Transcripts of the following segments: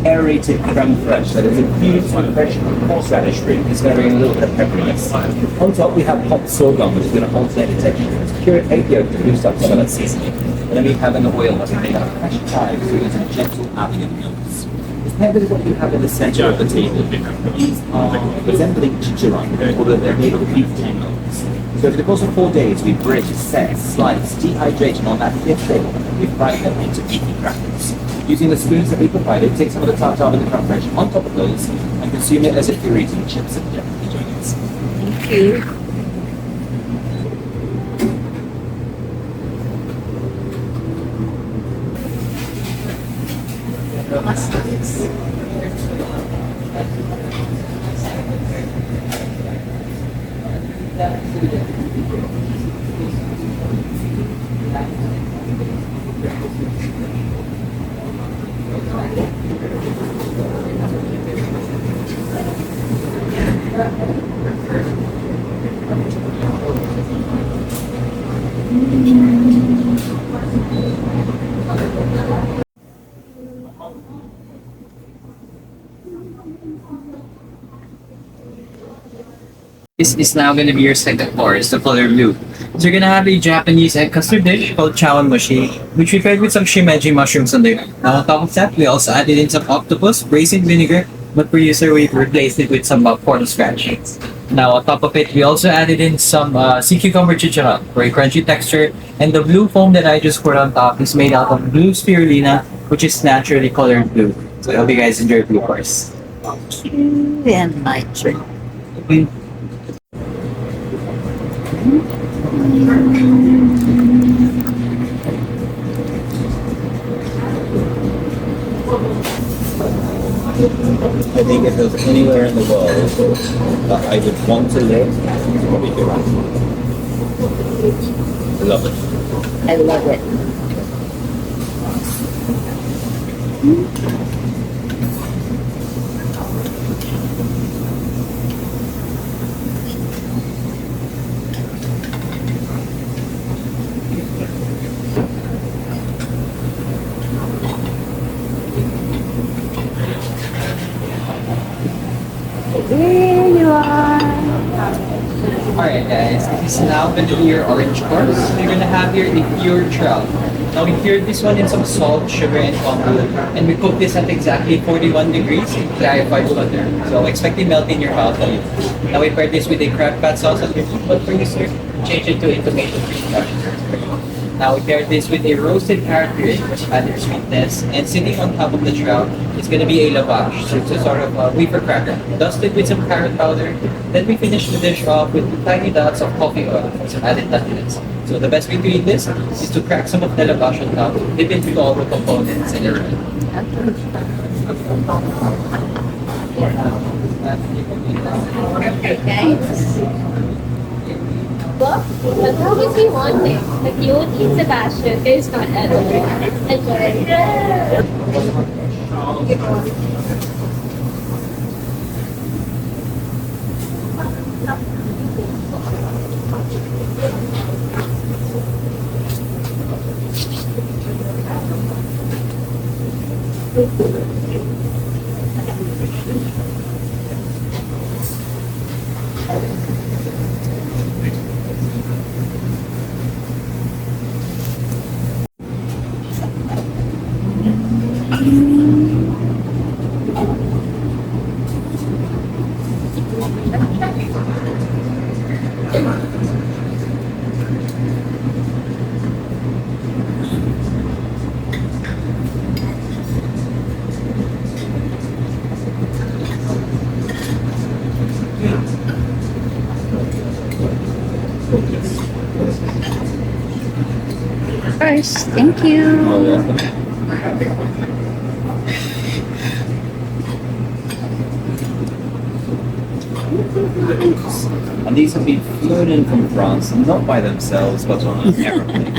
Aerated creme fraiche. That is a beautiful fresh horseradish drink. It's going to bring a little bit of pepperiness. On top we have hot sorghum, which is going to hold the texture. It's pure egg yolk to boost up some of that seasoning. And then we have an oil that we make out of fresh chives, so it's a gentle adding of notes. It's heavily what you have in the center of the table. These are resembling chicharron, although they're made of beef tendrils. So over the course of 4 days, we break, set, slice, dehydrate, and on that fifth day, we fry them into beefy crackers. Using the spoons that we provided, take some of the tartar with the crumb fresh on top of those and consume it as if you're eating chips and dip. Enjoy it. Thank you. This is now going to be your second course, the color blue. So you're going to have a Japanese egg custard dish called chawanmushi, which we paired with some shimeji mushrooms on there. Now on top of that, we also added in some octopus, braised in vinegar, but for user we replaced it with some corn scratch. Now on top of it, we also added in some sea cucumber chicharron for a crunchy texture, and the blue foam that I just poured on top is made out of blue spirulina, which is naturally colored blue. So I hope you guys enjoy blue course. And my drink. I think if there was anywhere in the world that I would want to live, it's probably Iran. I love it. I love it. There you are. Alright guys, this is now going to be your orange course. You're going to have here the pure trout. Now we cured this one in some salt, sugar, and kombu, and we cooked this at exactly 41 degrees in clarified butter. So expect it melt in your mouth. Now we paired this with a crab pat sauce on your but for you sir, change it to a tomato cream sauce. Now we paired this with a roasted carrot grit, which added sweetness, and sitting on top of the trout is going to be a lavash, so it's a sort of wafer cracker, dusted with some carrot powder. Then we finish the dish off with tiny dots of coffee oil for some added nuttiness. So the best way to eat this is to crack some of the lavash on top, dip into all the components, and you're ready. Okay, guys. Look, as long as you want it, but you won't eat Sebastian, there's not edible. Enjoy. First, thank you. And these have been flown in from France, not by themselves, but on an aeroplane.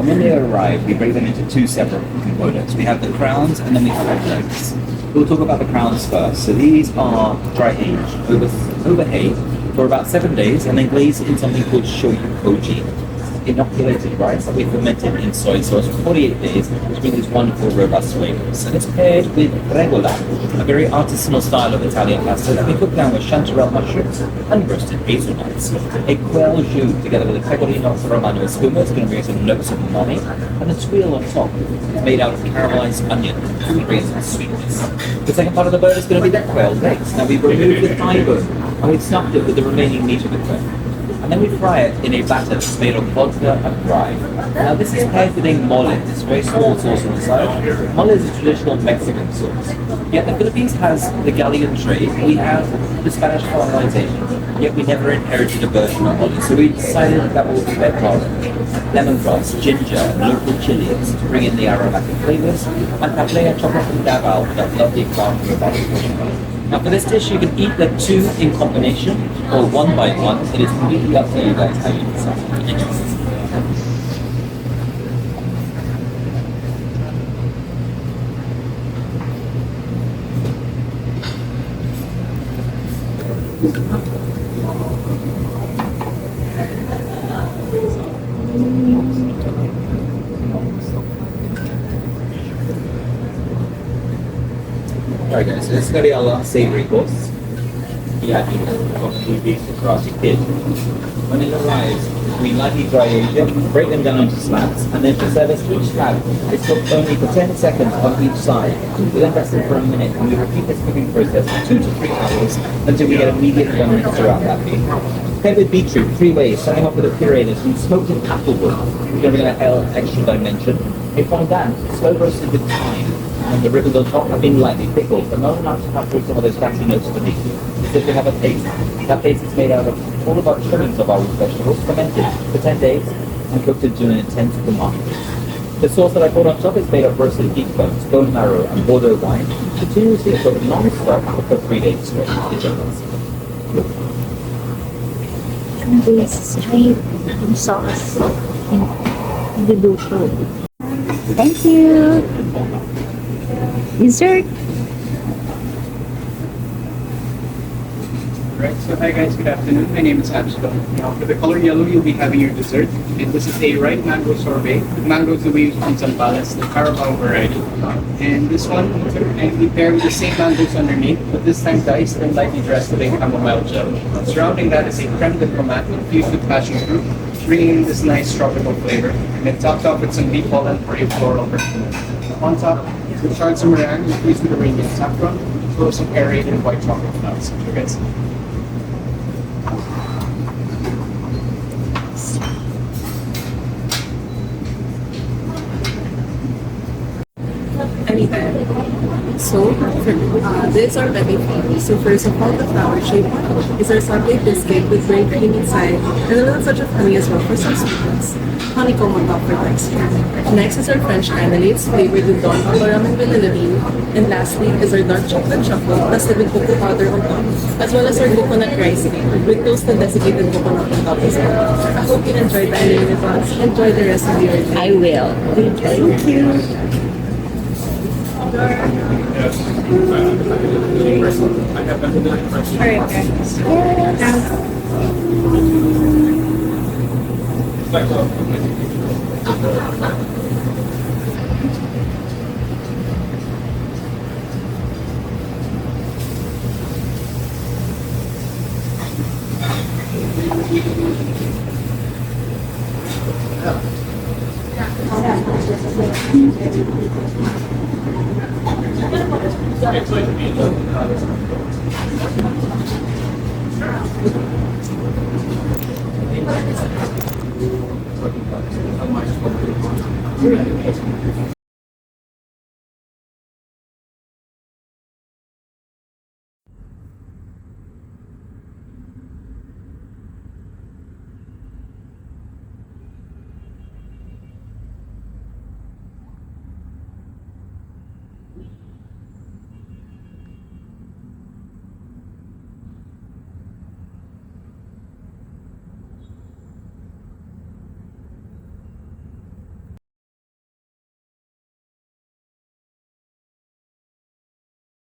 And when they arrive, we break them into two separate components. We have the crowns and then we have our legs. We'll talk about the crowns first. So these are dry aged over hay for about 7 days and then glazed in something called shoyu inoculated rice that we fermented in soy sauce for 48 days, which brings this wonderful robust flavors. And it's paired with regola, a very artisanal style of Italian pasta that we cook down with chanterelle mushrooms and roasted hazelnuts. A quail jus together with a pecorino romano espuma is going to bring us some notes of umami, and the tuile on top is made out of caramelized onion, which brings some sweetness. The second part of the bird is going to be the quail legs. Now we've removed the thigh bone and we've stuffed it with the remaining meat of the quail. And then we fry it in a batter that's made of vodka and rye. Now this is paired with a mole, this very small sauce on the side. Mole is a traditional Mexican sauce. Yet the Philippines has the galleon trade, we have the Spanish colonization, yet we never inherited a version of mole. So we decided that will be better lemongrass, ginger, and local chilies to bring in the aromatic flavors, and papaya chocolate from Davao with that lovely crown from the bottom. Now for this dish, you can eat the two in combination or one by one. It is completely up to you guys how you decide. Enjoy. Alright guys, so this is going to be our last savory course. Yeah, I think beef the karate kid. When it arrives, we lightly dry age them, break them down into slabs, and then to service each slab, it's cooked only for 10 seconds on each side. We then rest it for a minute, and we repeat this cooking process for 2 to 3 hours until we get a medium brownness throughout that meat. Paired with beetroot, 3 ways, starting off with a puree that's been smoked in applewood, giving it an extra dimension. A fondant, slow roasted with thyme, and the ribbons on top have been lightly pickled, but not enough to capture some of those fancy notes beneath. So if we have a paste, that paste is made out of all of our trimmings of our root vegetables, fermented for 10 days and cooked into an intense umami. The sauce that I poured on top is made of roasted beef bones, bone marrow, and Bordeaux wine, continuously cooked non-stop for 3 days straight. And this straight sauce in the Boutwood. Thank you. Dessert. Right, so hi guys, good afternoon. My name is Angelo. Now for the color yellow, you'll be having your dessert. And this is a ripe mango sorbet. The mangoes that we use from Zambales, the Carabao variety. And this one, and we pair with the same mangoes underneath, but this time diced and lightly dressed with a chamomile gel. Surrounding that is a creme de fromage infused with passion fruit, bringing in this nice tropical flavor. And then topped off with some beef pollen for a floral perfume. On top, we charred some meringue infused with Arabian saffron, as well as some aerated white chocolate clouds. So guys. Anytime. So, these are very funny. So first of all, the flower shape is our Sunday biscuit with very cream inside and a little touch of honey as well for some sweetness. Honeycomb on top for texture. Next is our French cannolates flavored with Don Papa and vanilla bean. And lastly is our dark chocolate truffle plus with cocoa powder on top, as well as our coconut rice cake with toasted desiccated coconut on top as well. I hope you enjoyed dining with us. Enjoy the rest of your day. I will. Thank you. Alright guys.